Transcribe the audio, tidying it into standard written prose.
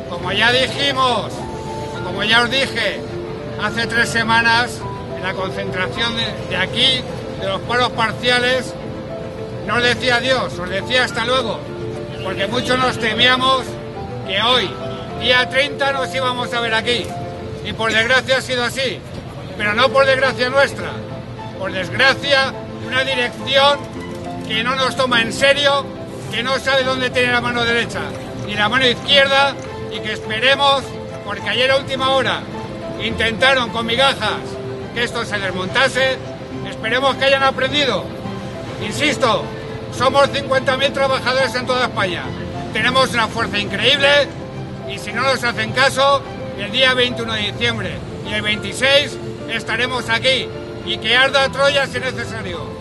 Como ya dijimos, como ya os dije hace 3 semanas, en la concentración de aquí, de los paros parciales, no os decía adiós, os decía hasta luego, porque muchos nos temíamos que hoy, día 30, nos íbamos a ver aquí. Y por desgracia ha sido así, pero no por desgracia nuestra, por desgracia de una dirección que no nos toma en serio, que no sabe dónde tiene la mano derecha ni la mano izquierda, y que esperemos, porque ayer a última hora intentaron con migajas que esto se desmontase, esperemos que hayan aprendido. Insisto, somos 50.000 trabajadores en toda España, tenemos una fuerza increíble, y si no nos hacen caso, el día 21 de diciembre y el 26 estaremos aquí, y que arda Troya si es necesario.